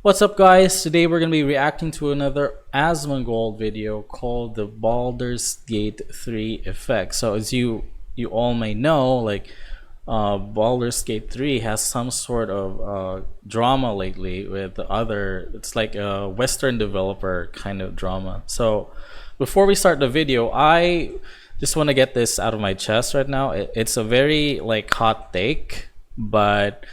What's up, guys? Today we're gonna be reacting to another Asmongold video called the Baldur's Gate 3 effect. So as you all may know, Baldur's Gate 3 has some sort of drama lately with the other. It's like a Western developer kind of drama. So before we start the video, I just want to get this out of my chest right now. It's a very hot take, but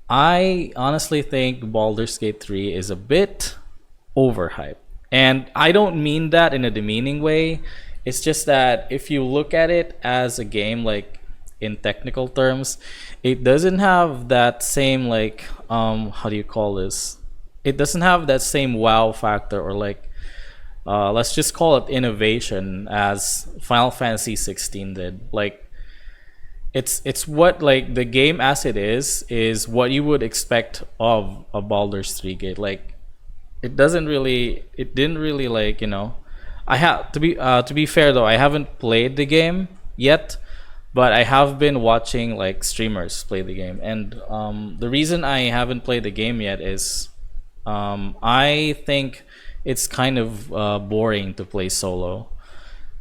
I honestly think Baldur's Gate 3 is a bit overhyped. And I don't mean that in a demeaning way. It's just that if you look at it as a game, in technical terms, it doesn't have that same how do you call this? It doesn't have that same wow factor, or let's just call it innovation, as Final Fantasy 16 did. It's what, the game as it is what you would expect of a Baldur's 3 gate. It didn't really, I have to be fair though, I haven't played the game yet, but I have been watching streamers play the game. And the reason I haven't played the game yet is I think it's kind of boring to play solo,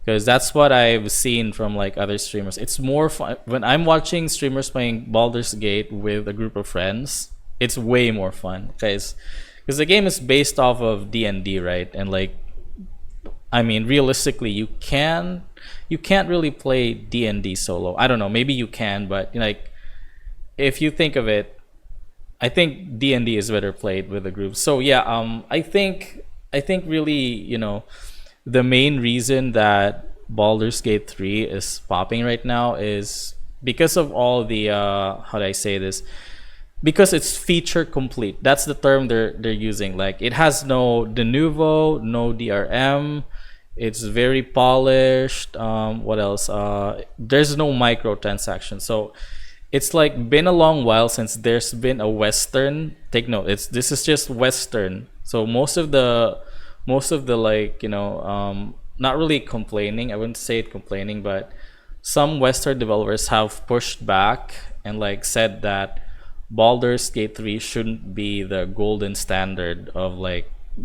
because that's what I've seen from other streamers. It's more fun when I'm watching streamers playing Baldur's Gate with a group of friends. It's way more fun, because the game is based off of D&D, right? And I mean, realistically, you can't really play D&D solo. I don't know, maybe you can, but if you think of it, I think D&D is better played with a group. So yeah, I think really, the main reason that Baldur's Gate 3 is popping right now is because of all the how do I say this? Because it's feature complete. That's the term they're using. It has no de novo, no DRM. It's very polished. What else? There's no microtransactions. So it's been a long while since there's been a Western. Take note. This is just Western. So most of the not really complaining, I wouldn't say it complaining, but some Western developers have pushed back and said that Baldur's Gate 3 shouldn't be the golden standard of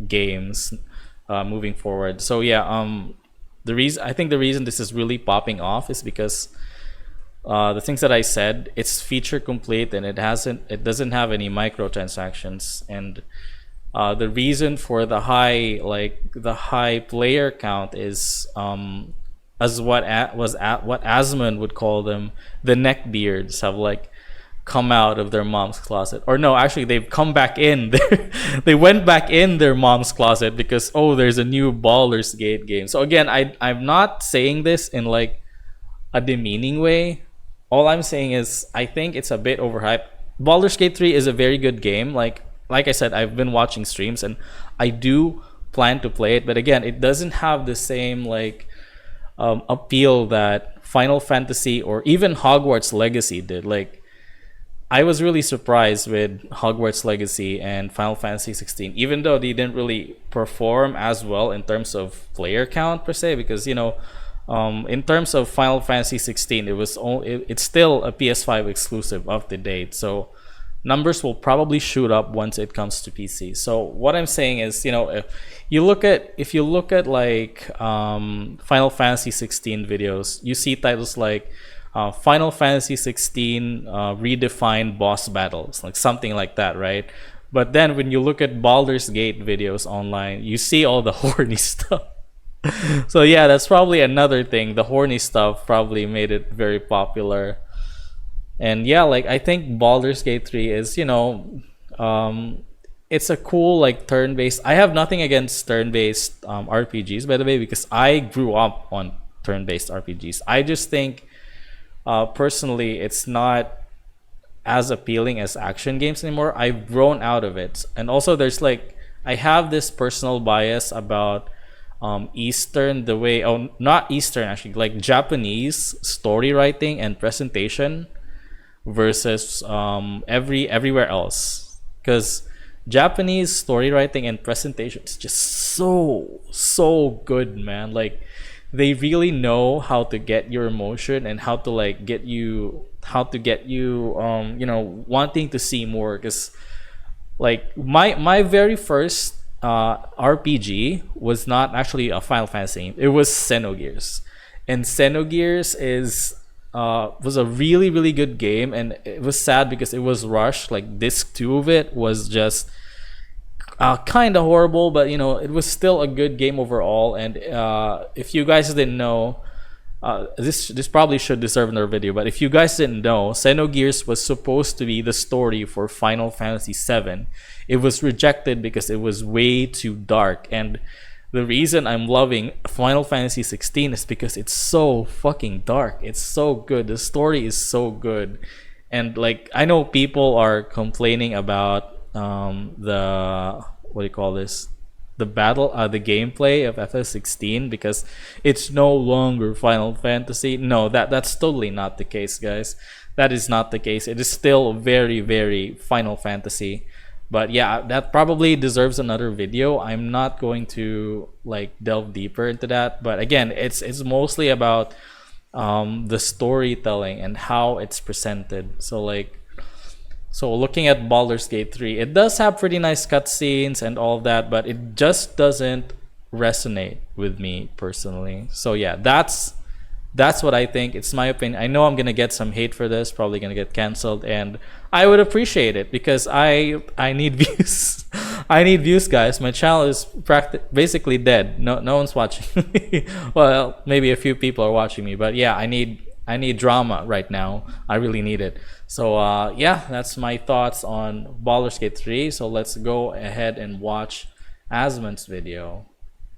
games moving forward. So yeah, I think the reason this is really popping off is because the things that I said, it's feature complete, and it doesn't have any microtransactions. And the reason for the high player count is as what Asmon would call them, the neckbeards have come out of their mom's closet. Or no, actually they've come back in. They went back in their mom's closet because, oh, there's a new Baldur's Gate game. So again, I'm not saying this in a demeaning way. All I'm saying is I think it's a bit overhyped. Baldur's Gate 3 is a very good game. Like I said, I've been watching streams and I do plan to play it, but again, it doesn't have the same appeal that Final Fantasy or even Hogwarts Legacy did. I was really surprised with Hogwarts Legacy and Final Fantasy 16, even though they didn't really perform as well in terms of player count per se, because in terms of Final Fantasy 16, it's still a PS5 exclusive of the date, so numbers will probably shoot up once it comes to PC. So what I'm saying is, if you look at Final Fantasy 16 videos, you see titles like Final Fantasy 16 redefined boss battles, something like that, right? But then when you look at Baldur's Gate videos online, you see all the horny stuff. So yeah, that's probably another thing. The horny stuff probably made it very popular. And yeah, I think Baldur's Gate 3 is, it's a cool turn-based. I have nothing against turn-based RPGs, by the way, because I grew up on turn-based RPGs. I just think personally it's not as appealing as action games anymore. I've grown out of it. And also there's I have this personal bias about Eastern, the way, oh, not Eastern actually, Japanese story writing and presentation versus everywhere else, because Japanese story writing and presentation is just so good, man. They really know how to get your emotion and how to get you wanting to see more, because Like my very first RPG was not actually a Final Fantasy. It was Xenogears, and Xenogears is was a really really good game, and it was sad because it was rushed. Like disc 2 of it was just kind of horrible, but you know it was still a good game overall. And if you guys didn't know, this probably should deserve another video, but if you guys didn't know, Xenogears was supposed to be the story for Final Fantasy VII. It was rejected because it was way too dark, and the reason I'm loving Final Fantasy 16 is because it's so fucking dark. It's so good. The story is so good, and like I know people are complaining about the what do you call this? The gameplay of FF16 because it's no longer Final Fantasy. No, that's totally not the case, guys. That is not the case. It is still very very Final Fantasy. But yeah, that probably deserves another video. I'm not going to like delve deeper into that, but again, it's mostly about the storytelling and how it's presented. So looking at Baldur's Gate 3, it does have pretty nice cutscenes and all of that, but it just doesn't resonate with me personally. So yeah, that's what I think. It's my opinion. I know I'm gonna get some hate for this, probably gonna get canceled, and I would appreciate it because I need views. I need views, guys. My channel is basically dead. No one's watching me. Well, maybe a few people are watching me, but yeah, I need drama right now. I really need it. So yeah, that's my thoughts on Baldur's Gate 3. So let's go ahead and watch Asmon's video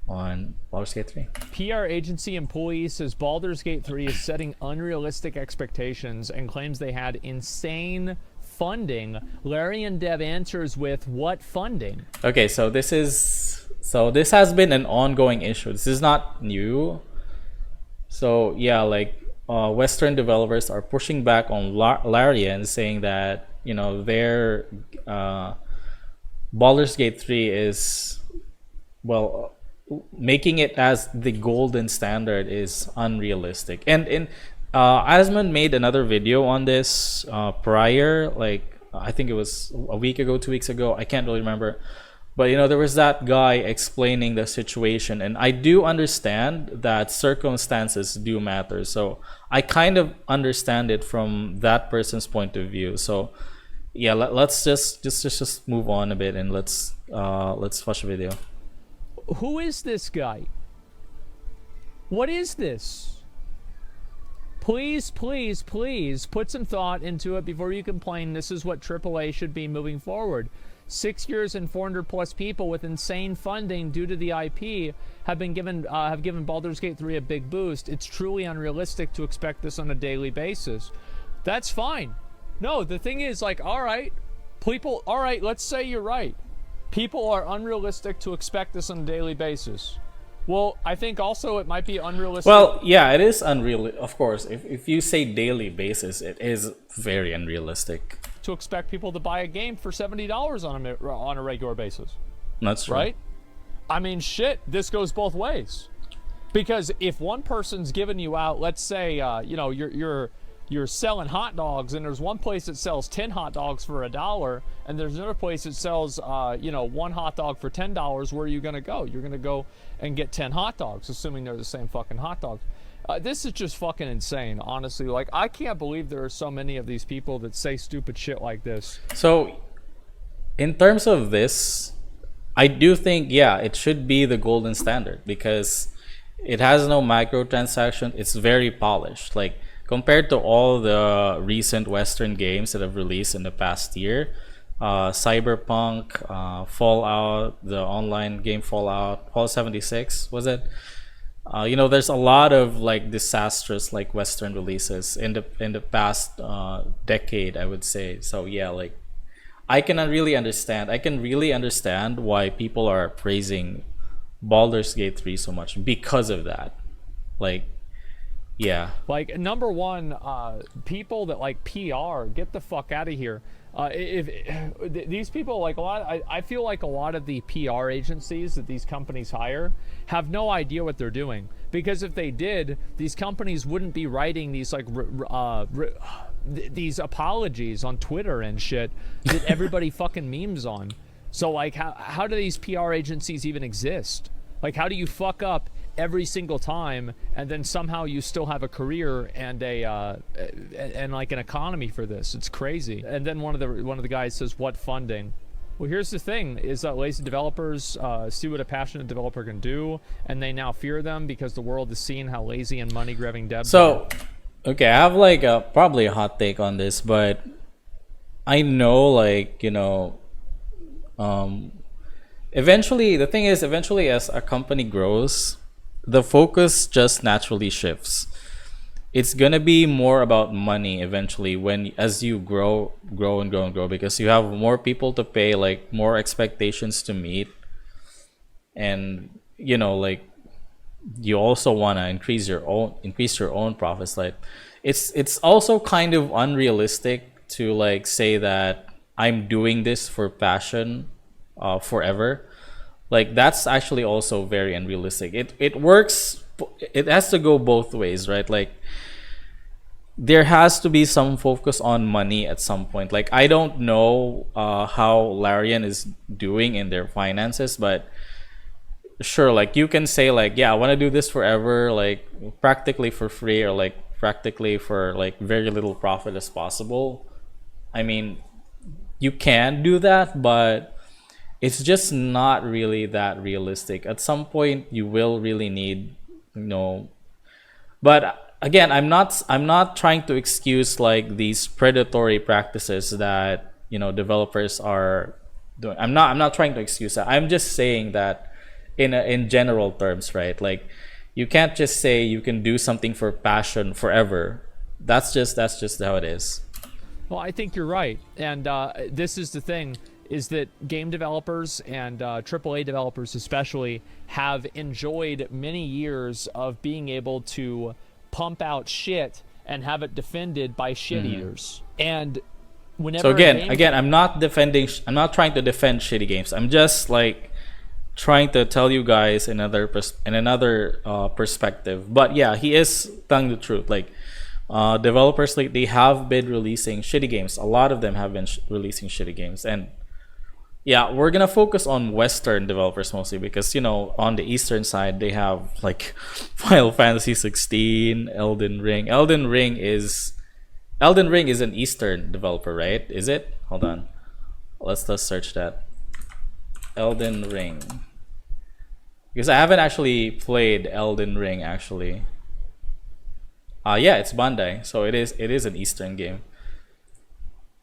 on Baldur's Gate 3. PR agency employee says Baldur's Gate 3 is setting unrealistic expectations and claims they had insane funding. Larian Dev answers with what funding? Okay, so this has been an ongoing issue. This is not new. So yeah, like Western developers are pushing back on Larian, saying that you know their Baldur's Gate 3 is making it as the golden standard is unrealistic. And Asmon made another video on this prior, like I think it was a week ago, 2 weeks ago, I can't really remember, but you know there was that guy explaining the situation, and I do understand that circumstances do matter, so I kind of understand it from that person's point of view. So yeah, let's just move on a bit and let's watch the video. Who is this guy? What is this? Please, please, please put some thought into it before you complain. This is what AAA should be moving forward. 6 years and 400 plus people with insane funding due to the IP have given Baldur's Gate 3 a big boost. It's truly unrealistic to expect this on a daily basis. That's fine. No, the thing is, like, all right, people, all right, let's say you're right. People are unrealistic to expect this on a daily basis. Well, I think also it might be unrealistic. Well, yeah, it is unrealistic. Of course, if you say daily basis, it is very unrealistic to expect people to buy a game for $70 on a regular basis. That's true. Right? I mean, shit, this goes both ways. Because if one person's giving you out, let's say, you know, you're selling hot dogs, and there's one place that sells 10 hot dogs for $1, and there's another place that sells, you know, one hot dog for $10. Where are you gonna go? You're gonna go and get 10 hot dogs, assuming they're the same fucking hot dogs. This is just fucking insane, honestly. Like, I can't believe there are so many of these people that say stupid shit like this. So, in terms of this, I do think, yeah, it should be the golden standard because it has no microtransaction. It's very polished. Like, compared to all the recent Western games that have released in the past year, Cyberpunk, Fallout, the online game Fallout 76, was it? You know, there's a lot of like disastrous like Western releases in the past decade, I would say. So yeah, like I can really understand why people are praising Baldur's Gate 3 so much because of that. Like, yeah. Like, number one, people that like PR, get the fuck out of here. If these people, like I feel like a lot of the PR agencies that these companies hire have no idea what they're doing, because if they did, these companies wouldn't be writing these like these apologies on Twitter and shit that everybody fucking memes on. So like, how do these PR agencies even exist? Like, how do you fuck up every single time and then somehow you still have a career and and like an economy for this? It's crazy. And then one of the guys says, "What funding?" Well, here's the thing: is that lazy developers see what a passionate developer can do, and they now fear them because the world is seeing how lazy and money-grabbing devs are. So, okay, I have like probably a hot take on this, but I know, like, eventually, the thing is, eventually, as a company grows, the focus just naturally shifts. It's gonna be more about money eventually as you grow and grow, because you have more people to pay, like more expectations to meet, and like you also want to increase your own profits. Like it's also kind of unrealistic to like say that I'm doing this for passion forever. Like that's actually also very unrealistic. It works, it has to go both ways, right? Like there has to be some focus on money at some point. Like I don't know how Larian is doing in their finances, but sure, like you can say like, yeah, I want to do this forever, like practically for free, or like practically for like very little profit as possible. I mean, you can do that, but it's just not really that realistic. At some point you will really need, but again, I'm not trying to excuse like these predatory practices that developers are doing. I'm not trying to excuse that. I'm just saying that in general terms, right? Like you can't just say you can do something for passion forever. That's just how it is. Well, I think you're right, and this is the thing, is that game developers and AAA developers especially have enjoyed many years of being able to pump out shit and have it defended by shit eaters. And whenever so again, I'm not trying to defend shitty games. I'm just like trying to tell you guys another perspective. But yeah, he is telling the truth. Like developers lately have been releasing shitty games. A lot of them have been releasing shitty games, and yeah, we're gonna focus on Western developers mostly because on the Eastern side they have like Final Fantasy 16, Elden Ring. Elden Ring is an Eastern developer, right? Is it? Hold on, let's search that. Elden Ring, because I haven't actually played Elden Ring actually. Yeah, it's Bandai, so it is an Eastern game.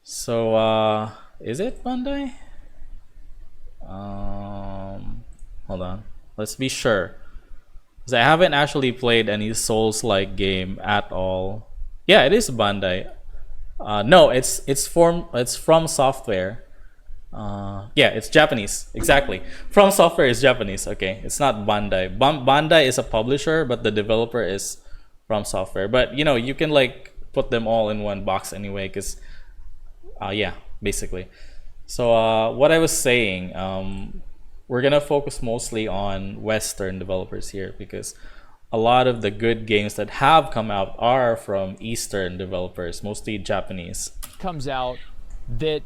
So is it Bandai? Hold on, let's be sure, because I haven't actually played any Souls-like game at all. Yeah, it is Bandai. No, it's From Software. Yeah, it's Japanese, exactly. From Software is Japanese. Okay, it's not Bandai. Bandai is a publisher, but the developer is From Software. But you can like put them all in one box anyway, because yeah, basically. So what I was saying, we're gonna focus mostly on Western developers here, because a lot of the good games that have come out are from Eastern developers, mostly Japanese. Comes out that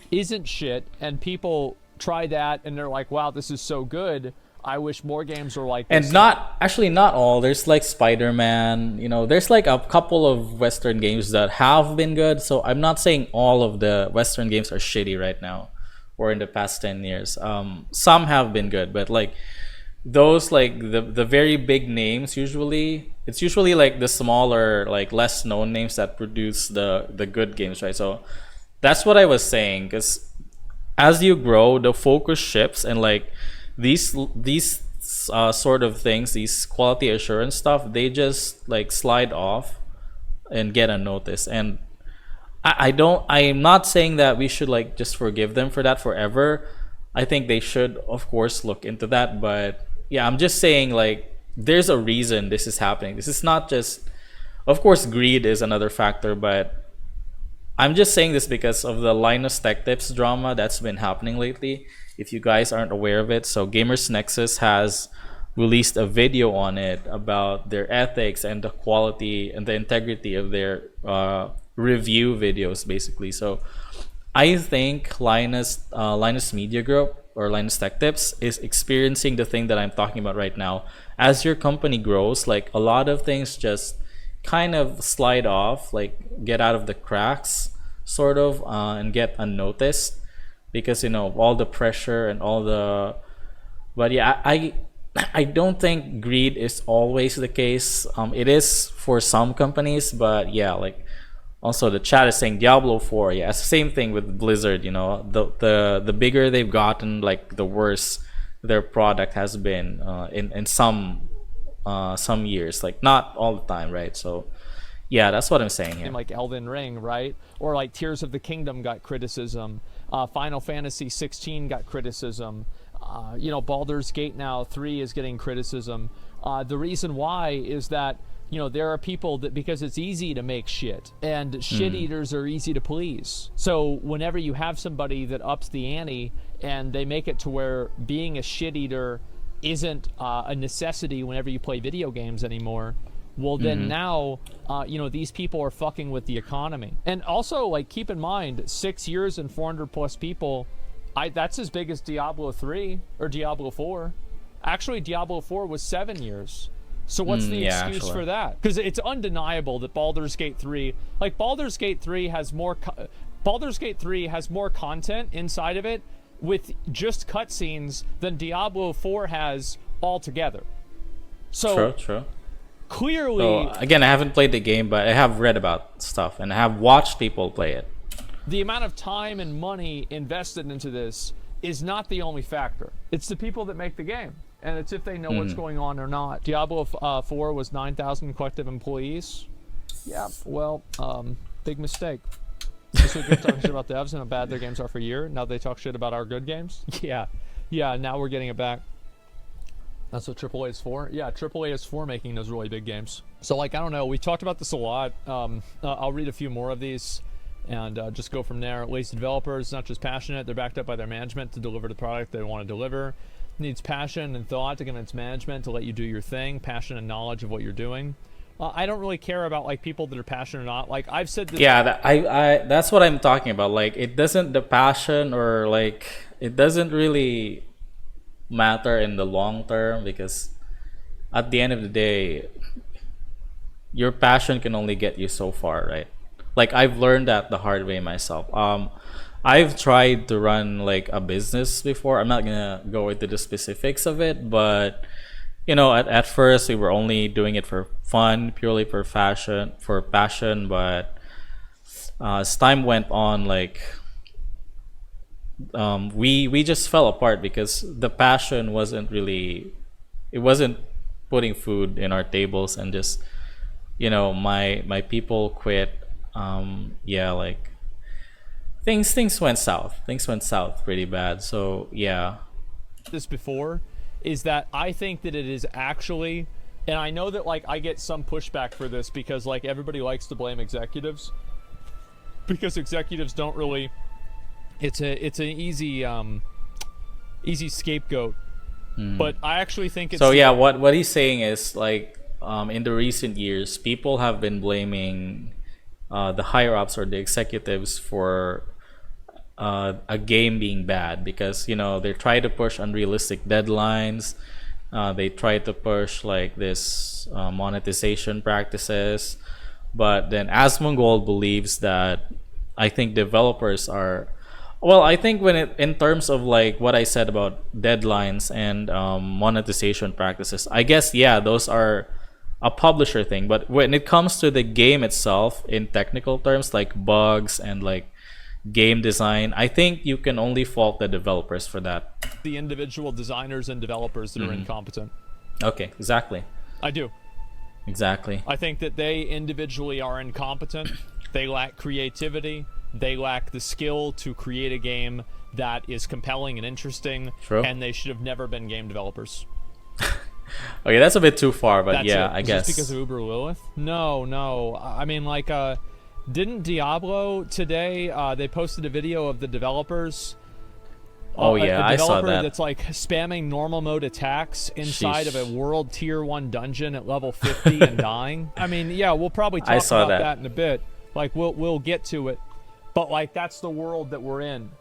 isn't shit, and people try that and they're like, wow, this is so good, I wish more games were like this. And not all. There's like Spider-Man, there's like a couple of Western games that have been good. So I'm not saying all of the Western games are shitty right now or in the past 10 years. Some have been good, but like those, like the very big names, it's usually like the smaller, like less known names that produce the good games, right? So that's what I was saying, because as you grow, the focus shifts, and like these sort of things, these quality assurance stuff, they just like slide off and get unnoticed. And I'm not saying that we should like just forgive them for that forever. I think they should of course look into that, but yeah, I'm just saying like there's a reason this is happening. This is not just, of course greed is another factor, but I'm just saying this because of the Linus Tech Tips drama that's been happening lately. If you guys aren't aware of it, so Gamers Nexus has released a video on it about their ethics and the quality and the integrity of their review videos basically. So I think Linus Media Group or Linus Tech Tips is experiencing the thing that I'm talking about right now. As your company grows, like a lot of things just kind of slide off, like get out of the cracks, sort of, and get unnoticed because all the pressure and all the. But yeah, I don't think greed is always the case. It is for some companies, but yeah, like also the chat is saying Diablo 4. Yeah, it's the same thing with Blizzard. The bigger they've gotten, like the worse their product has been in some years. Like not all the time, right? So yeah, that's what I'm saying here. Like Elden Ring, right? Or like Tears of the Kingdom got criticism. Final Fantasy 16 got criticism. Baldur's Gate now 3 is getting criticism. The reason why is that there are people that, because it's easy to make shit, and shit eaters are easy to please. So whenever you have somebody that ups the ante and they make it to where being a shit eater isn't a necessity whenever you play video games anymore, well then now these people are fucking with the economy. And also, like, keep in mind, 6 years and 400 plus people, that's as big as Diablo 3 or Diablo 4. Actually, Diablo 4 was 7 years. So what's the excuse for that? Because it's undeniable that Baldur's Gate 3, like Baldur's Gate 3 has more content inside of it with just cutscenes than Diablo 4 has altogether. So true. Clearly, so, again, I haven't played the game, but I have read about stuff and I have watched people play it. The amount of time and money invested into this is not the only factor. It's the people that make the game, and it's if they know what's going on or not. Diablo 4 was 9,000 collective employees. Yeah, well, big mistake. So we've been talking shit about devs and how bad their games are for a year. Now they talk shit about our good games. Yeah, now we're getting it back. That's what AAA is for. Yeah, AAA is for making those really big games. So, like, I don't know. We talked about this a lot. I'll read a few more of these and just go from there. Lazy developers, not just passionate, they're backed up by their management to deliver the product they want to deliver. Needs passion and thought to convince management to let you do your thing, passion and knowledge of what you're doing. I don't really care about like people that are passionate or not. Like I've said this. Yeah, I that's what I'm talking about. Like it doesn't, the passion or like it doesn't really matter in the long term, because at the end of the day, your passion can only get you so far, right? Like I've learned that the hard way myself. I've tried to run like a business before. I'm not gonna go into the specifics of it, but at first we were only doing it for fun, purely for passion. But as time went on, like we just fell apart because the passion wasn't putting food in our tables, and just my people quit. Like things went south pretty bad. So yeah, this before is that I think that it is actually, and I know that like I get some pushback for this because like everybody likes to blame executives because executives don't really, it's an easy scapegoat. But I actually think it's so yeah, what he's saying is like in the recent years people have been blaming the higher ups or the executives for a game being bad, because they try to push unrealistic deadlines, they try to push like this monetization practices. But then Asmongold believes that, I think developers are, well, I think in terms of like what I said about deadlines and monetization practices, I guess yeah, those are a publisher thing. But when it comes to the game itself, in technical terms like bugs and like game design, I think you can only fault the developers for that. The individual designers and developers that are incompetent. Okay, exactly. I do. Exactly. I think that they individually are incompetent. They lack creativity. They lack the skill to create a game that is compelling and interesting. True. And they should have never been game developers. Okay, that's a bit too far, but that's yeah, it. I guess. Just because of Uber Lilith? No. I mean, like, didn't Diablo today, they posted a video of the developers. Oh yeah, I saw that. That's like spamming normal mode attacks inside of a world tier 1 dungeon at level 50 and dying. I mean, yeah, we'll probably talk about that in a bit. Like we'll get to it, but like that's the world that we're in.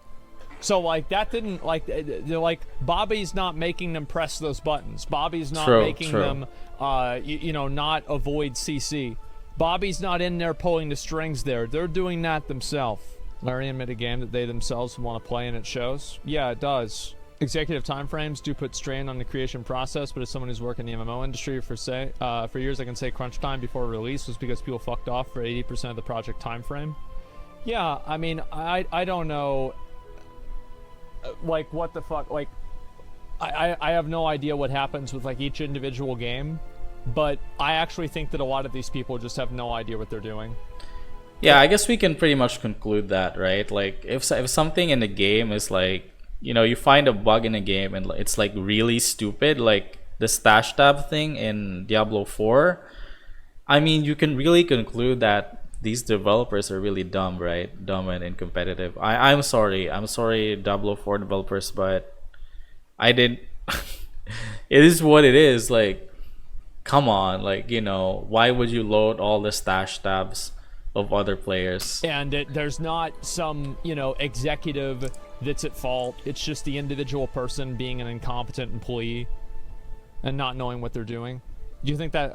So like that didn't like they're like Bobby's not making them press those buttons. Bobby's not making them not avoid CC. Bobby's not in there pulling the strings there. They're doing that themselves. Larry admitted a game that they themselves want to play and it shows. Yeah, it does. Executive timeframes do put strain on the creation process, but as someone who's worked in the MMO industry for years, I can say crunch time before release was because people fucked off for 80% of the project timeframe. Yeah, I mean, I don't know. Like, what the fuck? Like, I have no idea what happens with, like, each individual game, but I actually think that a lot of these people just have no idea what they're doing. Yeah, I guess we can pretty much conclude that, right? Like, if something in the game is, like, you find a bug in a game and it's, like, really stupid, like the stash tab thing in Diablo 4, I mean, you can really conclude that these developers are really dumb, right? Dumb and incompetitive. I'm sorry, Diablo 4 developers, but I didn't. It is what it is. Like, come on, like, why would you load all the stash tabs of other players? And there's not some executive that's at fault. It's just the individual person being an incompetent employee and not knowing what they're doing. Do you think that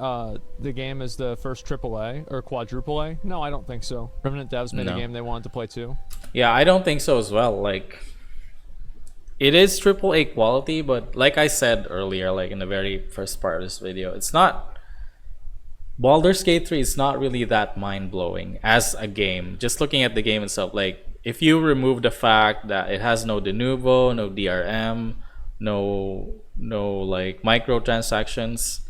the game is the first AAA or quadruple A? No, I don't think so. Remnant Devs made a game they wanted to play too. Yeah, I don't think so as well. Like, it is AAA quality, but like I said earlier, like in the very first part of this video, it's not. Baldur's Gate 3 is not really that mind-blowing as a game. Just looking at the game itself, like, if you remove the fact that it has no denuvo, no DRM, no like microtransactions,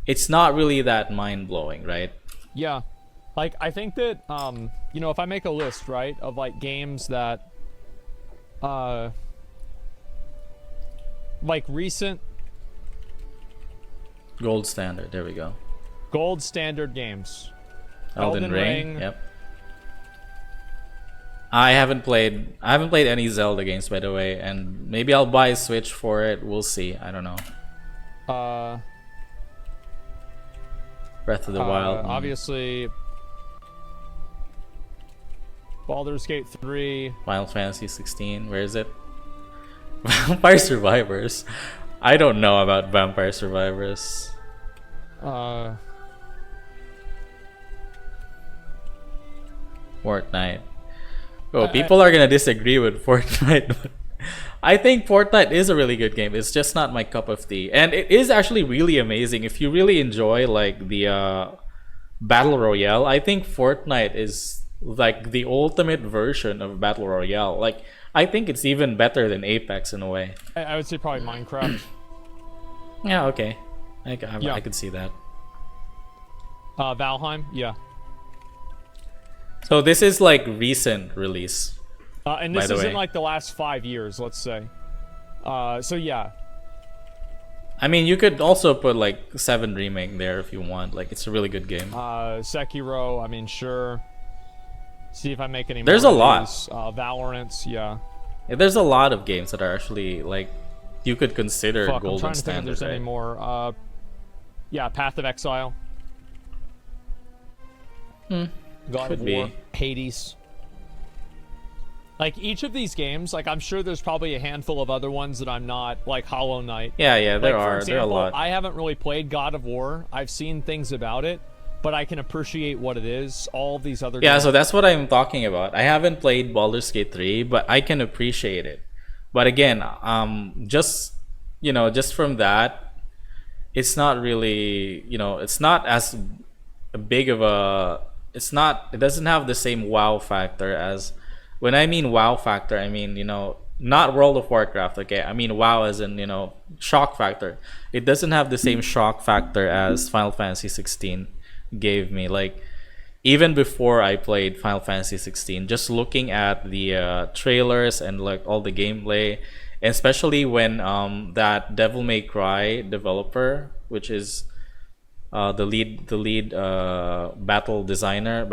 it's not really that mind-blowing, right? Yeah. Like, I think that, if I make a list, right, of, like, games that, like, recent... Gold standard, there we go. Gold standard games. Elden Ring. Yep. I haven't played any Zelda games, by the way, and maybe I'll buy a Switch for it. We'll see. I don't know. Breath of the Wild. Obviously, Baldur's Gate 3. Final Fantasy 16. Where is it? Vampire Survivors. I don't know about Vampire Survivors. Fortnite. Oh, people are gonna disagree with Fortnite. But I think Fortnite is a really good game. It's just not my cup of tea, and it is actually really amazing if you really enjoy like the battle royale. I think Fortnite is like the ultimate version of battle royale. Like, I think it's even better than Apex in a way. I would say probably Minecraft. Yeah, okay, I could see that. Valheim, yeah. So this is like recent release. And this isn't like the last 5 years, let's say. So yeah. I mean, you could also put like 7 Remake there if you want. Like, it's a really good game. Sekiro, I mean, sure. See if I make any more. There's a lot. Valorant, yeah. There's a lot of games that are actually like you could consider Fuck, golden I'm trying to standard. think if there's any more. Yeah, Path of Exile. God of War, Hades. Like, each of these games, like, I'm sure there's probably a handful of other ones that I'm not, like Hollow Knight. Yeah, there like, are. Example, there are a lot. I haven't really played God of War. I've seen things about it, but I can appreciate what it is. All of these other games. So that's what I'm talking about. I haven't played Baldur's Gate 3, but I can appreciate it. But again, just from that, it's not really, it's not as big of a, it doesn't have the same wow factor as, when I mean wow factor, I mean, not World of Warcraft, okay? I mean wow as in, shock factor. It doesn't have the same shock factor as Final Fantasy 16 gave me. Like, even before I played Final Fantasy 16, just looking at the trailers and like all the gameplay, and especially when that Devil May Cry developer, which is the lead battle designer,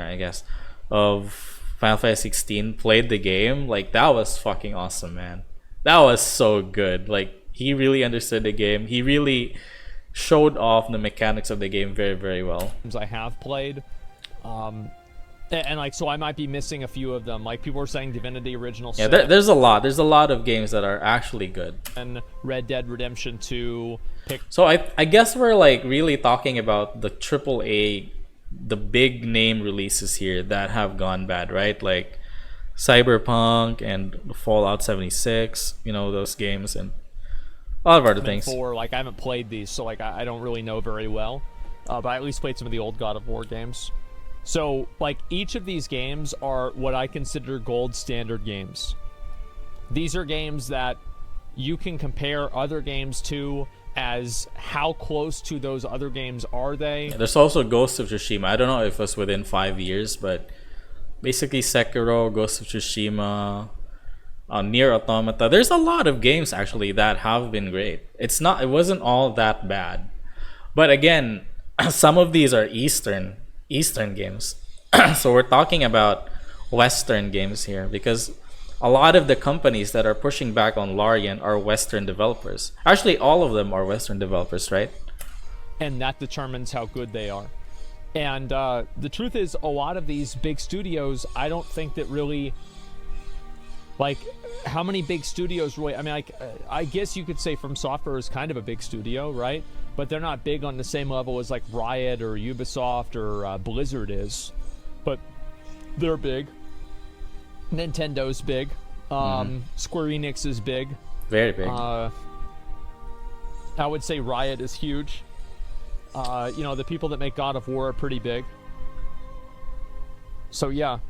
I guess, of Final Fantasy 16 played the game, like, that was fucking awesome, man. That was so good. Like, he really understood the game. He really showed off the mechanics of the game very, very well. I have played. And like, so I might be missing a few of them. Like people were saying Divinity Original Yeah, 6 there's a lot. There's a lot of games that are actually good. and Red Dead Redemption 2. So I guess we're like really talking about the AAA, the big name releases here that have gone bad, right? Like Cyberpunk and Fallout 76, you know, those games, and a lot of other things. Like I haven't played these, so like I don't really know very well. But I at least played some of the old God of War games. So, like, each of these games are what I consider gold standard games. These are games that you can compare other games to as how close to those other games are they. Yeah, there's also Ghost of Tsushima. I don't know if it was within 5 years, but basically Sekiro, Ghost of Tsushima, Nier Automata. There's a lot of games actually that have been great. It wasn't all that bad. But again, some of these are Eastern games. So we're talking about Western games here because a lot of the companies that are pushing back on Larian are Western developers. Actually, all of them are Western developers, right? And that determines how good they are. And the truth is, a lot of these big studios, I don't think that really, like, how many big studios really, I mean, like, I guess you could say From Software is kind of a big studio, right? But they're not big on the same level as like Riot or Ubisoft or Blizzard is. But they're big. Nintendo's big. Square Enix is big. Very big. I would say Riot is huge. You know, the people that make God of War are pretty big. So yeah.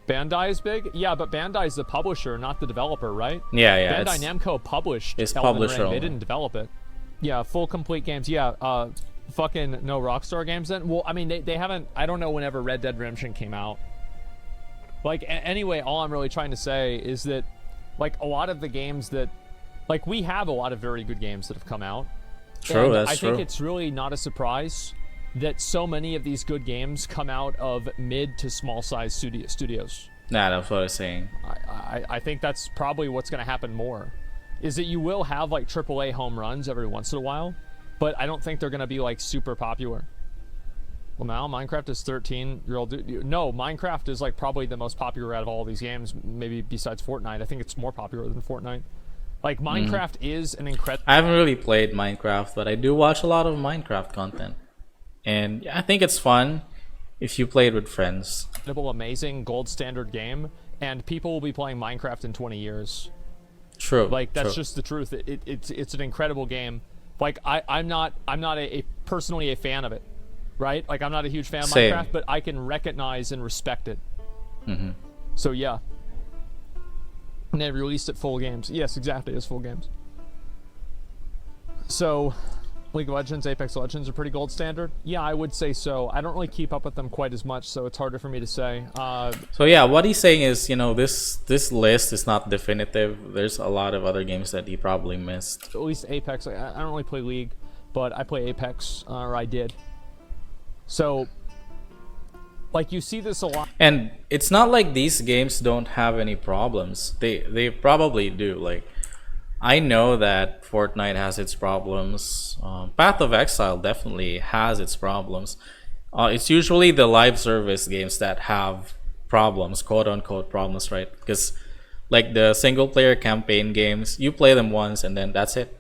Bandai is big? Yeah, but Bandai is the publisher, not the developer, right? Yeah. Bandai Namco published It's Elden publisher Ring. only. They didn't develop it. Yeah, full complete games. Yeah, fucking no Rockstar games then? Well, I mean, they haven't, I don't know whenever Red Dead Redemption came out. Like, anyway, all I'm really trying to say is that, like, a lot of the games that, like, we have a lot of very good games that have come out. True, And that's I true. think it's really not a surprise that so many of these good games come out of mid to small size studios. Nah, that's what I was saying. I think that's probably what's going to happen more. Is that you will have like AAA home runs every once in a while, but I don't think they're going to be like super popular. Well, now Minecraft is 13-year-old. No, Minecraft is like probably the most popular out of all these games, maybe besides Fortnite. I think it's more popular than Fortnite. Like Minecraft is an incredible. I haven't really played Minecraft, but I do watch a lot of Minecraft content. And yeah, I think it's fun if you play it with friends. Amazing gold standard game, and people will be playing Minecraft in 20 years. True. Like that's true. just the truth. It's an incredible game. Like I'm not personally a fan of it, right? Like I'm not a huge fan of Same. Minecraft, but I can recognize and respect it. So yeah. And they released it full games. Yes, exactly, it's full games. So League of Legends, Apex Legends are pretty gold standard? Yeah, I would say so. I don't really keep up with them quite as much, so it's harder for me to say. So yeah, what he's saying is, you know, this list is not definitive. There's a lot of other games that he probably missed. At least Apex. I don't really play League, but I play Apex, or I did. So, like, you see this a lot. And it's not like these games don't have any problems. They probably do. Like, I know that Fortnite has its problems. Path of Exile definitely has its problems. It's usually the live service games that have problems, quote unquote problems, right? Because like the single player campaign games, you play them once and then that's it.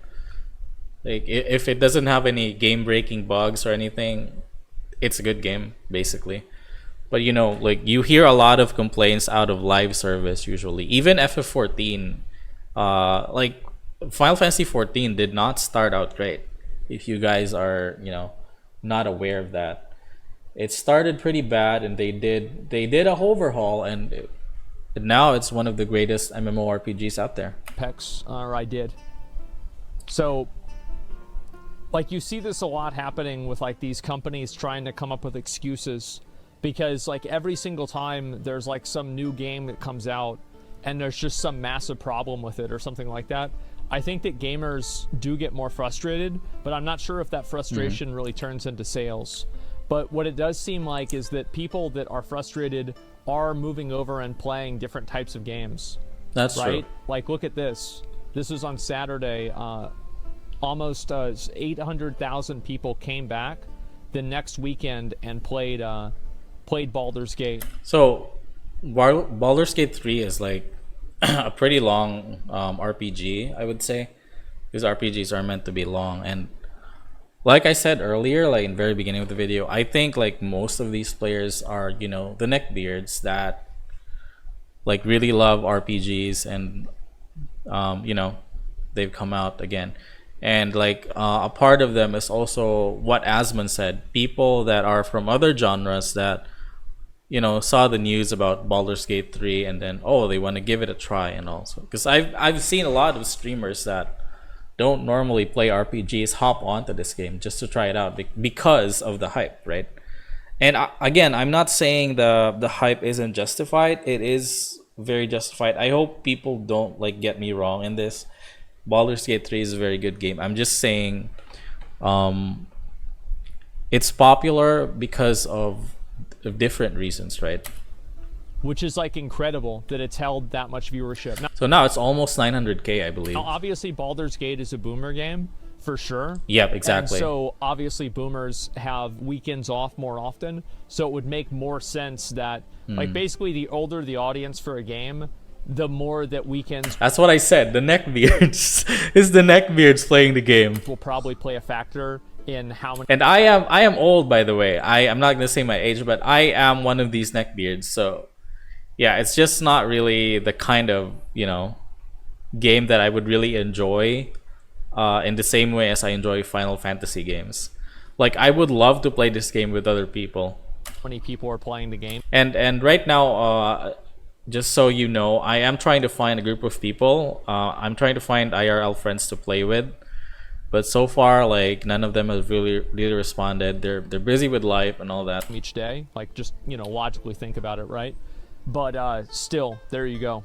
Like if it doesn't have any game breaking bugs or anything, it's a good game basically. But you know, like you hear a lot of complaints out of live service usually. Even FF14, like Final Fantasy 14 did not start out great. If you guys are, you know, not aware of that, it started pretty bad, and they did a overhaul, and now it's one of the greatest MMORPGs out there. Apex, or I did. So, like, you see this a lot happening with like these companies trying to come up with excuses, because like every single time there's like some new game that comes out, and there's just some massive problem with it or something like that. I think that gamers do get more frustrated, but I'm not sure if that frustration really turns into sales. But what it does seem like is that people that are frustrated are moving over and playing different types of games. That's right? true. Like, look at this. This was on Saturday. Almost 800,000 people came back the next weekend and played played Baldur's Gate. So, Baldur's Gate 3 is like a pretty long RPG, I would say. Because RPGs are meant to be long. And like I said earlier, like in the very beginning of the video, I think like most of these players are, you know, the neckbeards that like really love RPGs and, you know, they've come out again. And like a part of them is also what Asmon said, people that are from other genres that, you know, saw the news about Baldur's Gate 3 and then, oh, they want to give it a try. And also because I've seen a lot of streamers that don't normally play RPGs hop onto this game just to try it out because of the hype, right? And again, I'm not saying the hype isn't justified. It is very justified. I hope people don't like get me wrong in this. Baldur's Gate 3 is a very good game. I'm just saying it's popular because of different reasons, right? Which is like incredible that it's held that much viewership. Now, So now it's almost 900K, I believe. obviously, Baldur's Gate is a boomer game, for sure. Yep, exactly. And so, obviously, boomers have weekends off more often. So it would make more sense that, like, basically, the older the audience for a game, the more that weekends That's what I said. The neckbeards is the neckbeards playing the game. will probably play a factor in how many. And I am old, by the way. I'm not gonna say my age, but I am one of these neckbeards. So yeah, it's just not really the kind of, you know, game that I would really enjoy in the same way as I enjoy Final Fantasy games. Like I would love to play this game with other people. Many people are playing the game. And right now, just so you know, I am trying to find a group of people. I'm trying to find IRL friends to play with. But so far, like none of them have really responded. They're busy with life and all that. Each day, like just, you know, logically think about it, right? But still, there you go.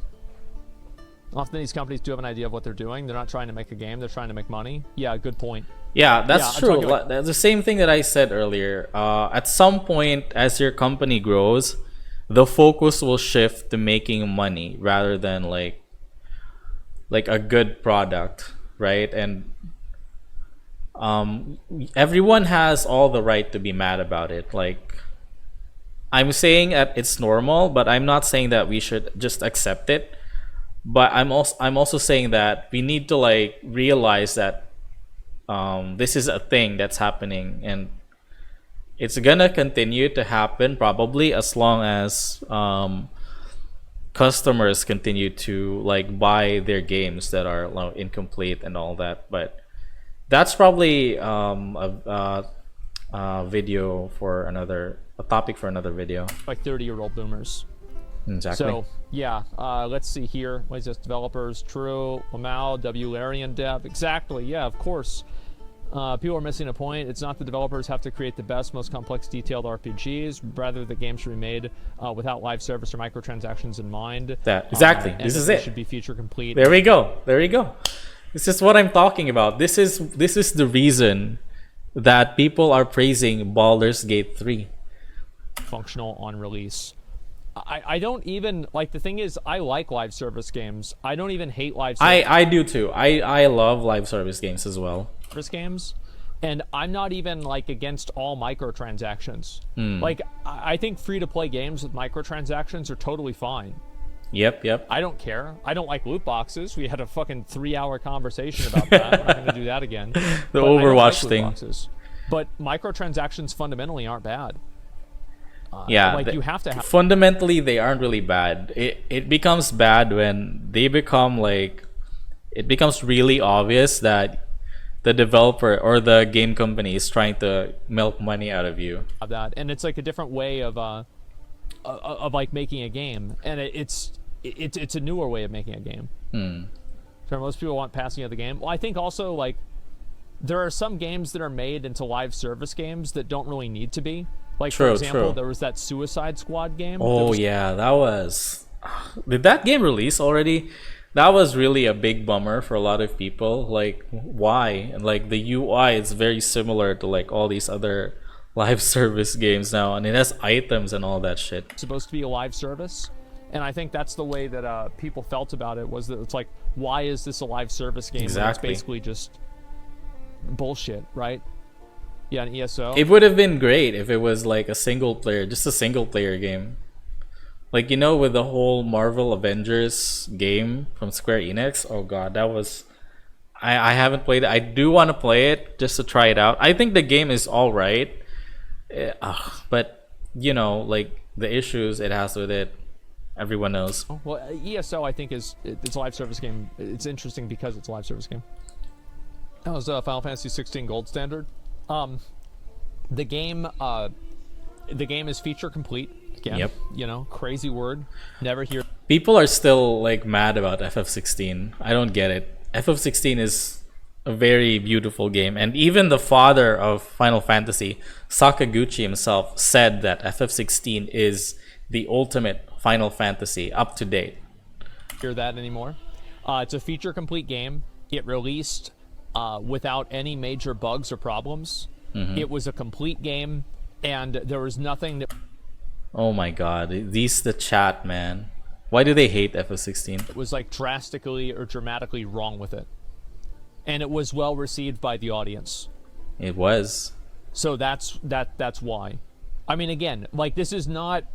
Often these companies do have an idea of what they're doing. They're not trying to make a game. They're trying to make money. Yeah, good point. Yeah, that's I'm true. talking about- That's the same thing that I said earlier. At some point, as your company grows, the focus will shift to making money rather than like a good product, right? And everyone has all the right to be mad about it. Like I'm saying that it's normal, but I'm not saying that we should just accept it. But I'm also saying that we need to like realize that this is a thing that's happening, and it's gonna continue to happen probably as long as customers continue to like buy their games that are, you know, incomplete and all that. But that's probably a video for a topic for another video. Like 30-year-old boomers. Exactly. So, yeah, let's see here. What is this? Developers, True, Lamau, W. Larian Dev. Exactly, yeah, of course. People are missing a point. It's not the developers have to create the best, most complex, detailed RPGs. Rather, the game should be made without live service or microtransactions in mind. Exactly. And This is it it. should be feature complete. There we go. There you go. This is what I'm talking about. This is the reason that people are praising Baldur's Gate 3. Functional on release. I don't even, like, the thing is, I like live service games. I don't even hate live I do too. I love live service games as well. service games. And I'm not even, like, against all microtransactions. Like, I think free-to-play games with microtransactions are totally fine. Yep. I don't care. I don't like loot boxes. We had a fucking 3-hour conversation about that. I'm not going to do that again. The But I don't Overwatch like loot thing. boxes. But microtransactions fundamentally aren't bad. Yeah, Like, you have to have... fundamentally they aren't really bad. It becomes bad when they become like, it becomes really obvious that the developer or the game company is trying to milk money out of you. that, and it's like a different way of like making a game, and it's a newer way of making a game. So most people want passing of the game. Well, I think also, like, there are some games that are made into live service games that don't really need to be. Like, for example, there was that Suicide Squad game. Oh yeah, that was. Did that game release already? That was really a big bummer for a lot of people. Like, why? And like the UI is very similar to like all these other live service games now, and it has items and all that shit. Supposed to be a live service, and I think that's the way that people felt about it, was that it's like, why is this a live service game? Exactly. It's basically just bullshit, right? Yeah, an ESO. It would have been great if it was like a single player, just a single player game. Like, you know, with the whole Marvel Avengers game from Square Enix. Oh god, that was I haven't played it. I do want to play it just to try it out. I think the game is all right. But you know, like the issues it has with it, everyone knows. Well, ESO I think it's a live service game. It's interesting because it's a live service game. That was Final Fantasy 16 Gold Standard. The game is feature complete. Again, Yep. You know, crazy word. Never hear. People are still like mad about FF16. I don't get it. FF16 is a very beautiful game, and even the father of Final Fantasy, Sakaguchi himself, said that FF16 is the ultimate Final Fantasy up to date. Hear that anymore? It's a feature complete game. It released without any major bugs or problems. It was a complete game, and there was nothing that. Oh my god, the chat, man. Why do they hate FF16? Was like drastically or dramatically wrong with it, and it was well received by the audience. It was. So that's why. I mean, again, like this is not.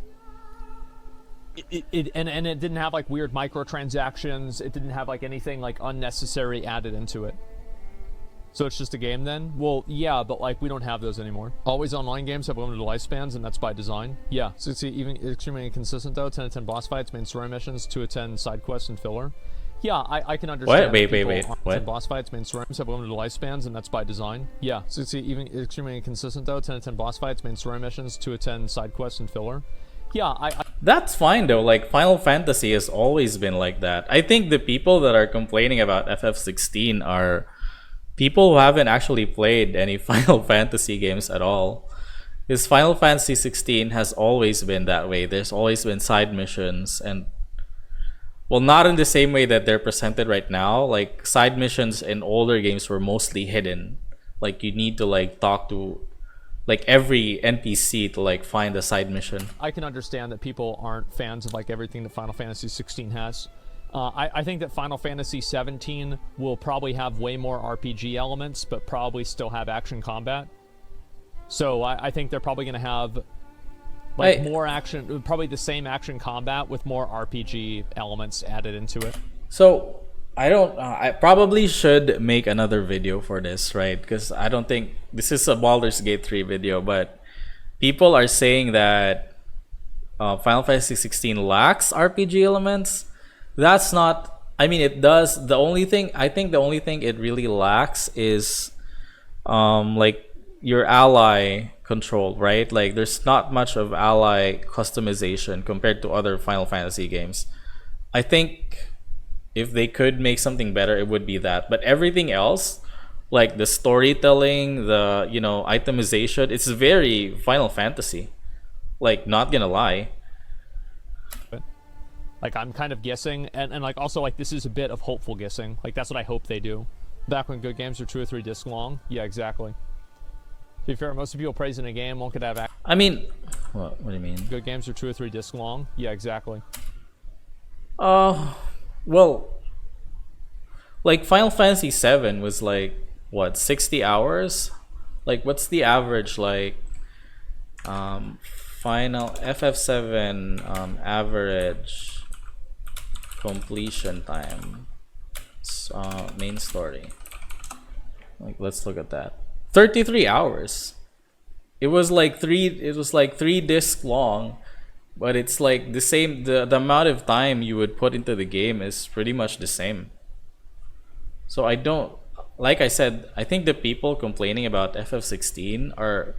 And it didn't have like weird microtransactions. It didn't have like anything like unnecessary added into it. So it's just a game then? Well, yeah, but like we don't have those anymore. Always online games have limited lifespans, and that's by design. Yeah, so it's even extremely inconsistent though. 10 to 10 boss fights, main story missions, 2 to 10 side quests and filler. Yeah, I can understand. Wait. What? Boss fights, main story missions have limited lifespans, and that's by design. Yeah, so it's even extremely inconsistent though. 10 to 10 boss fights, main story missions, 2 to 10 side quests and filler. Yeah, That's fine though. Like Final Fantasy has always been like that. I think the people that are complaining about FF16 are people who haven't actually played any Final Fantasy games at all. Because Final Fantasy 16 has always been that way. There's always been side missions, and well, not in the same way that they're presented right now. Like side missions in older games were mostly hidden. Like you need to like talk to like every NPC to like find a side mission. I can understand that people aren't fans of like everything that Final Fantasy 16 has. I think that Final Fantasy 17 will probably have way more RPG elements, but probably still have action combat. So I think they're probably going to have like more action, probably the same action combat with more RPG elements added into it. So I probably should make another video for this, right? Because I don't think this is a Baldur's Gate 3 video, but people are saying that Final Fantasy 16 lacks RPG elements. That's not. I mean, it does. The only thing it really lacks is, like your ally control, right? Like, there's not much of ally customization compared to other Final Fantasy games. I think if they could make something better, it would be that. But everything else, like the storytelling, the itemization, it's very Final Fantasy. Like, not gonna lie. Like, I'm kind of guessing, and like also like this is a bit of hopeful guessing. Like that's what I hope they do. Back when good games were 2 or 3 discs long. Yeah, exactly. To be fair, most people praising a game won't get to have. I mean, what do you mean? Good games are 2 or 3 discs long. Yeah, exactly. Well, like Final Fantasy 7 was like what 60 hours? Like, what's the average like? Final FF7 average completion time, main story. Like, let's look at that. 33 hours. It was like 3 discs long, but it's like the same. The amount of time you would put into the game is pretty much the same. So I don't, like I said, I think the people complaining about FF16 are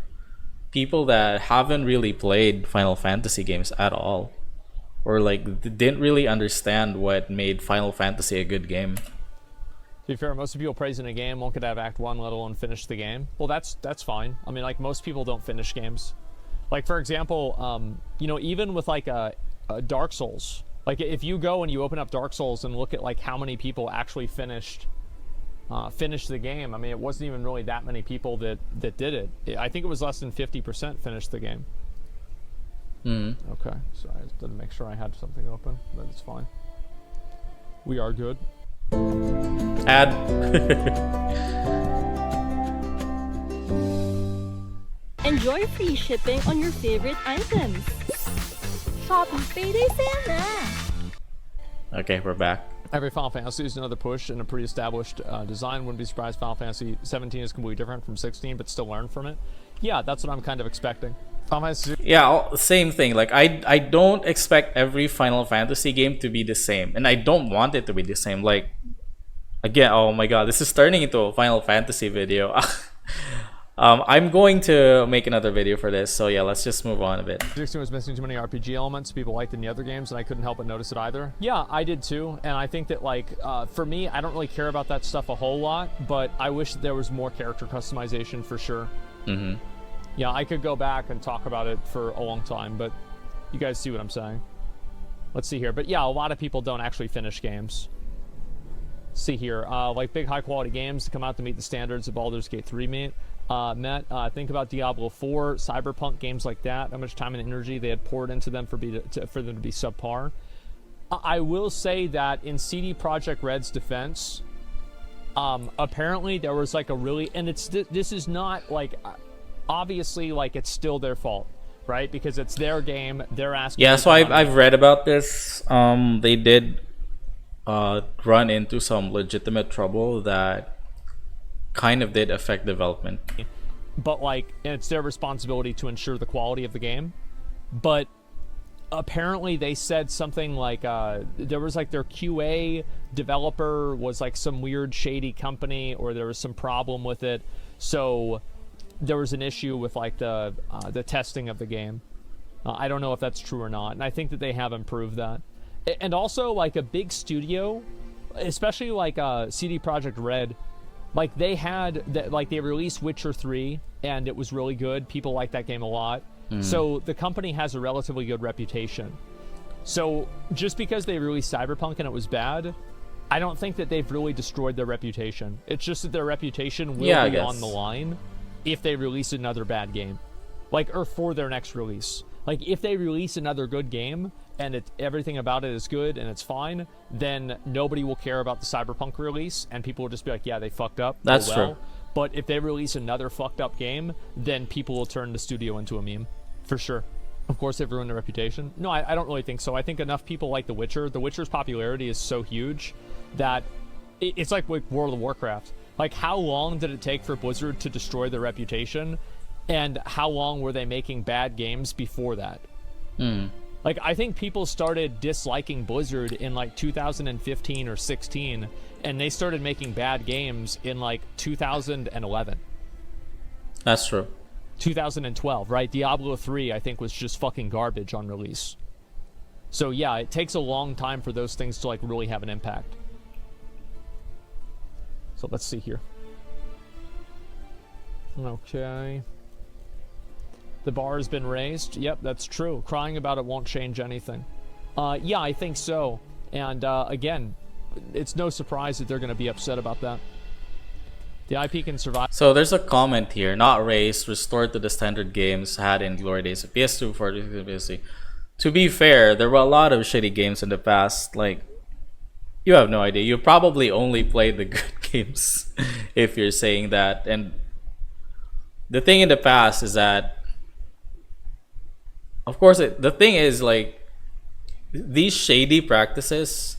people that haven't really played Final Fantasy games at all, or like didn't really understand what made Final Fantasy a good game. To be fair, most people praising a game won't get to have Act 1, let alone finish the game. Well, that's fine. I mean, like most people don't finish games. Like for example, even with like a Dark Souls, like if you go and you open up Dark Souls and look at like how many people actually finished the game, I mean, it wasn't even really that many people that did it. I think it was less than 50% finished the game. Okay, so I just didn't make sure I had something open, but it's fine. We are good. Ad. enjoy free shipping on your favorite items. Shopee Payday Sale na! Okay, we're back. Every Final Fantasy is another push in a pre-established design. Wouldn't be surprised Final Fantasy 17 is completely different from 16, but still learn from it. Yeah, that's what I'm kind of expecting. Final Fantasy... Yeah, same thing. Like I don't expect every Final Fantasy game to be the same, and I don't want it to be the same. Like, again, oh my god, this is turning into a Final Fantasy video. I'm going to make another video for this, so yeah, let's just move on a bit. 16 was missing too many RPG elements people liked in the other games, and I couldn't help but notice it either. Yeah, I did too, and I think that, like, for me, I don't really care about that stuff a whole lot, but I wish that there was more character customization for sure. Mm-hmm. Yeah, I could go back and talk about it for a long time, but you guys see what I'm saying. Let's see here. But yeah, a lot of people don't actually finish games. See here, like big high quality games to come out to meet the standards of Baldur's Gate 3 met. Think about Diablo 4, Cyberpunk, games like that. How much time and energy they had poured into them for them to be subpar. I will say that in CD Projekt Red's defense, apparently there was like a really, and this is not like, obviously, like, it's still their fault, right? Because it's their game, they're asking. Yeah, so I've read about this. They did run into some legitimate trouble that kind of did affect development. But, like, it's their responsibility to ensure the quality of the game. But apparently they said something like, there was, like, their QA developer was, like, some weird shady company, or there was some problem with it. So there was an issue with, like, the testing of the game. I don't know if that's true or not, and I think that they have improved that. And also, like, a big studio, especially, like, CD Projekt Red, like, they released Witcher 3, and it was really good. People like that game a lot. So the company has a relatively good reputation. So just because they released Cyberpunk and it was bad, I don't think that they've really destroyed their reputation. It's just that their reputation will be on the line if they release another bad game. Like, or for their next release. Like, if they release another good game and everything about it is good and it's fine, then nobody will care about the Cyberpunk release, and people will just be like, yeah, they fucked up. That's true. But if they release another fucked up game, then people will turn the studio into a meme. For sure. Of course, they've ruined their reputation. No, I don't really think so. I think enough people like The Witcher. The Witcher's popularity is so huge that it's like with World of Warcraft. Like, how long did it take for Blizzard to destroy their reputation? And how long were they making bad games before that? Like, I think people started disliking Blizzard in, like, 2015 or 16, and they started making bad games in, like, 2011. That's true. 2012, right? Diablo 3, I think, was just fucking garbage on release. So, yeah, it takes a long time for those things to, like, really have an impact. So, let's see here. Okay. The bar has been raised. Yep, that's true. Crying about it won't change anything. Yeah, I think so. And, again, it's no surprise that they're going to be upset about that. The IP can survive. So there's a comment here. Not raised, restored to the standard games had in glory days of PS2 for PS3. To be fair, there were a lot of shitty games in the past. Like, you have no idea. You probably only played the good games if you're saying that. And the thing in the past is that, of course, the thing is, like, these shady practices,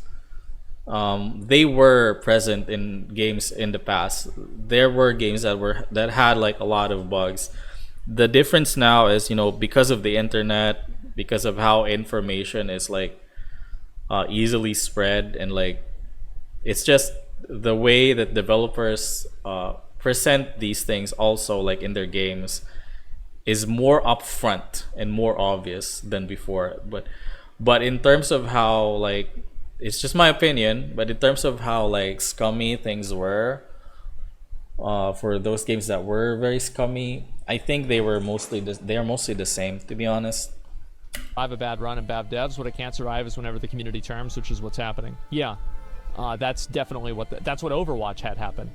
they were present in games in the past. There were games that had, like, a lot of bugs. The difference now is, you know, because of the internet, because of how information is, like, easily spread, and, like, it's just the way that developers present these things also, like, in their games, is more upfront and more obvious than before. But in terms of how, like, it's just my opinion, but in terms of how, like, scummy things were, for those games that were very scummy, I think they are mostly the same, to be honest. I have a bad run and bad devs. What I can't survive is whenever the community terms, which is what's happening. Yeah, that's definitely that's what Overwatch had happen,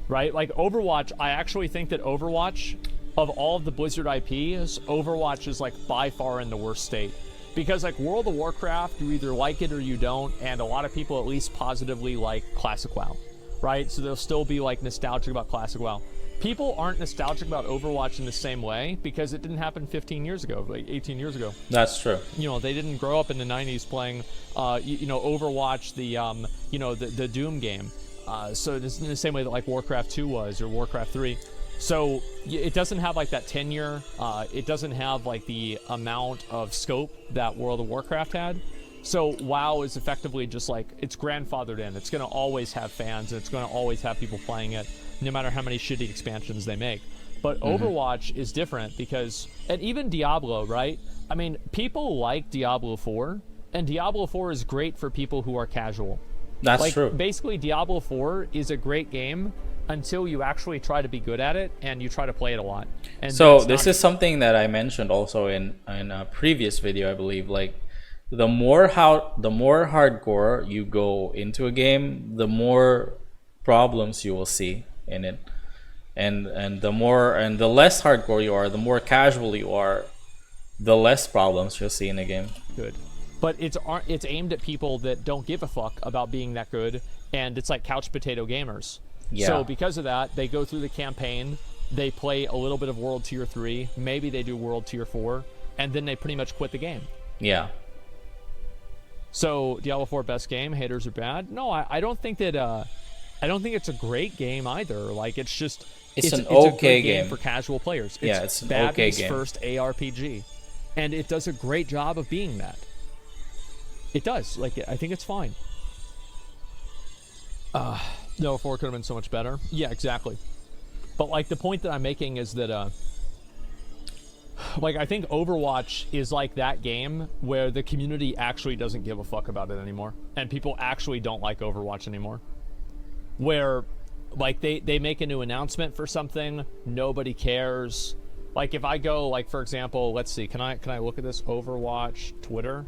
right? Like, Overwatch, I actually think that Overwatch, of all of the Blizzard IPs, Overwatch is, like, by far in the worst state. Because, like, World of Warcraft, you either like it or you don't, and a lot of people at least positively like Classic WoW. right? So they'll still be like nostalgic about classic WoW. People aren't nostalgic about Overwatch in the same way because it didn't happen 15 years ago, like 18 years ago. That's true. They didn't grow up in the 90s playing, Overwatch, the Doom game. So it's in the same way that like Warcraft 2 was, or Warcraft 3. So it doesn't have like that tenure. It doesn't have like the amount of scope that World of Warcraft had. So WoW is effectively just like, it's grandfathered in. It's going to always have fans, and it's going to always have people playing it, no matter how many shitty expansions they make. But Overwatch is different because, and even Diablo, right? I mean, people like Diablo 4, and Diablo 4 is great for people who are casual. That's true. Basically, Diablo 4 is a great game until you actually try to be good at it and you try to play it a lot. And so this is something that I mentioned also in a previous video, I believe. Like, the more hardcore you go into a game, the more problems you will see in it, and the less hardcore you are, the more casual you are, the less problems you'll see in a game. Good, but it's aimed at people that don't give a fuck about being that good, and it's like couch potato gamers. Yeah. So because of that, they go through the campaign, they play a little bit of World Tier 3, maybe they do World Tier 4, and then they pretty much quit the game. Yeah. So Diablo 4 best game, haters are bad. No, I don't think that. I don't think it's a great game either. Like, it's just it's an a okay good game for casual players. It's an okay game. First ARPG, and it does a great job of being that. It does. Like, I think it's fine. No, 4 could have been so much better. Yeah, exactly. But like, the point that I'm making is that like, I think Overwatch is like that game where the community actually doesn't give a fuck about it anymore, and people actually don't like Overwatch anymore. Where, like, they make a new announcement for something, nobody cares. Like, if I go, like, for example, let's see, can I look at this Overwatch Twitter?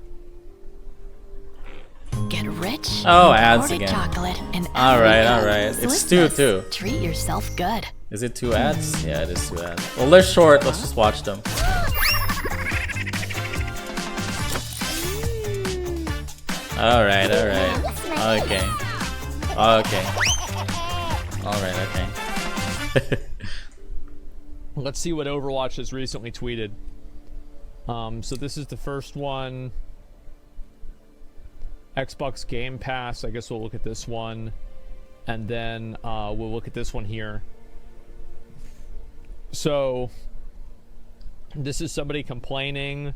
Get rich. Oh, ads again. Chocolate and all right. It's two too. Treat yourself good. Is it 2 ads? Yeah, it is 2 ads. Well, they're short. Let's just watch them. All right. Okay. All right. Okay. Let's see what Overwatch has recently tweeted. So this is the first one. Xbox Game Pass. I guess we'll look at this one, and then we'll look at this one here. So this is somebody complaining.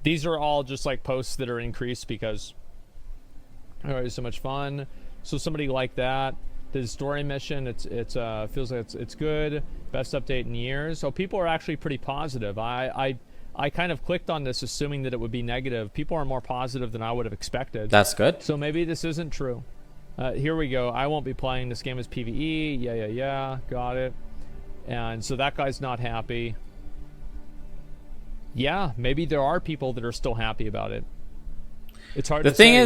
These are all just like posts that are increased because it's so much fun. So somebody like that did a story mission. It's feels like it's good. Best update in years. So people are actually pretty positive. I kind of clicked on this assuming that it would be negative. People are more positive than I would have expected. That's good. So maybe this isn't true. Here we go. I won't be playing. This game is PvE. Yeah. Got it. And so that guy's not happy. Yeah, maybe there are people that are still happy about it. It's hard to say.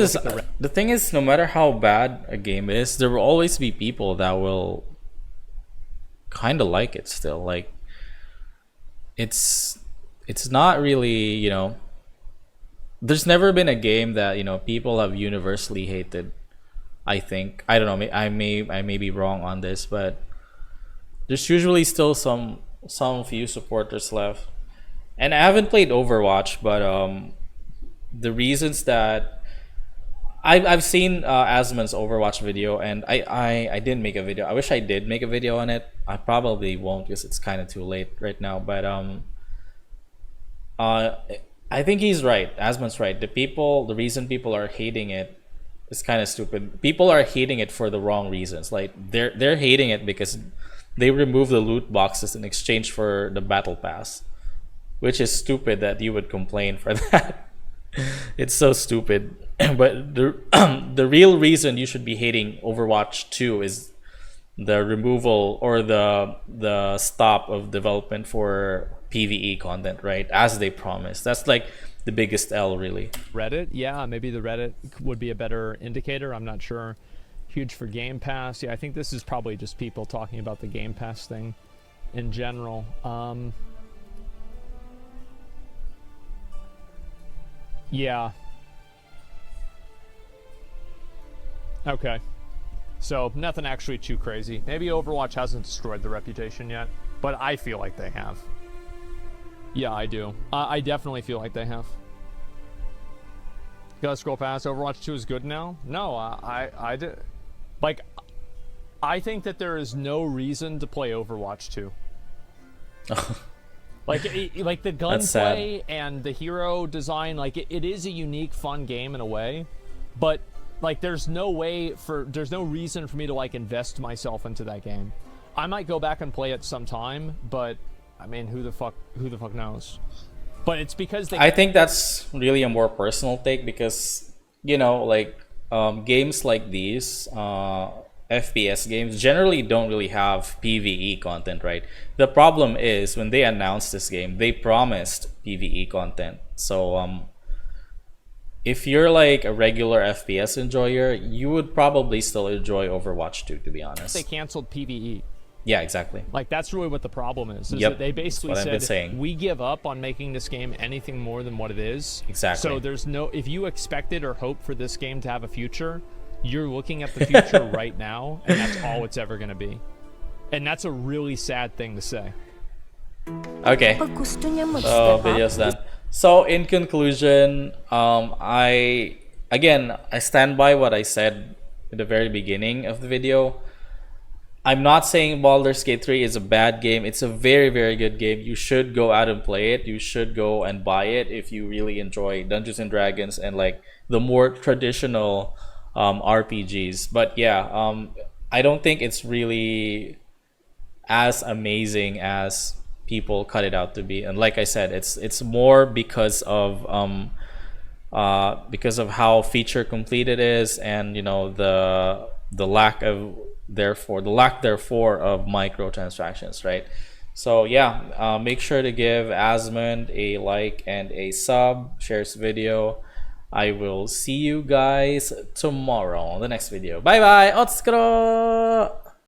The thing is, no matter how bad a game is, there will always be people that will kind of like it still. Like, it's not really, there's never been a game that, people have universally hated. I think. I don't know, I may be wrong on this, but there's usually still some few supporters left. And I haven't played Overwatch, but the reasons that I've seen Asmon's Overwatch video, and I didn't make a video. I wish I did make a video on it. I probably won't because it's kind of too late right now. But I think he's right. Asmon's right. The reason people are hating it is kind of stupid. People are hating it for the wrong reasons. Like, they're hating it because they remove the loot boxes in exchange for the battle pass, which is stupid that you would complain for that. It's so stupid. But the real reason you should be hating Overwatch 2 is the removal or the stop of development for PvE content, right? As they promised. That's like the biggest L, really. Reddit? Yeah, maybe the Reddit would be a better indicator. I'm not sure. Huge for Game Pass. Yeah, I think this is probably just people talking about the Game Pass thing in general. Yeah. Okay. So nothing actually too crazy. Maybe Overwatch hasn't destroyed the reputation yet, but I feel like they have. Yeah, I do. I definitely feel like they have. Gotta scroll past. Overwatch 2 is good now? No, I did. Like, I think that there is no reason to play Overwatch 2. Like the gunplay and the hero design, like it is a unique, fun game in a way, but like there's no reason for me to like invest myself into that game. I might go back and play it sometime, but I mean, who the fuck knows? But it's because I think that's really a more personal take because, you know, like games like these, FPS games generally don't really have PvE content, right? The problem is when they announced this game, they promised PvE content. So if you're like a regular FPS enjoyer, you would probably still enjoy Overwatch 2, to be honest. They canceled PvE. Yeah, exactly. Like that's really what the problem is Yep, that they basically that's what I've been said saying. we give up on making this game anything more than what it is. Exactly. So there's no, if you expected or hope for this game to have a future, you're looking at the future right now, and that's all it's ever going to be. And that's a really sad thing to say. Okay. So video's done. So in conclusion, I stand by what I said at the very beginning of the video. I'm not saying Baldur's Gate 3 is a bad game. It's a very, very good game. You should go out and play it. You should go and buy it if you really enjoy Dungeons and Dragons and like the more traditional RPGs. But yeah, I don't think it's really as amazing as people cut it out to be. And like I said, it's more because of how feature complete it is, and you know the lack therefore of microtransactions, right? So yeah, make sure to give Asmund a like and a sub, share this video. I will see you guys tomorrow on the next video. Bye bye. Otskro.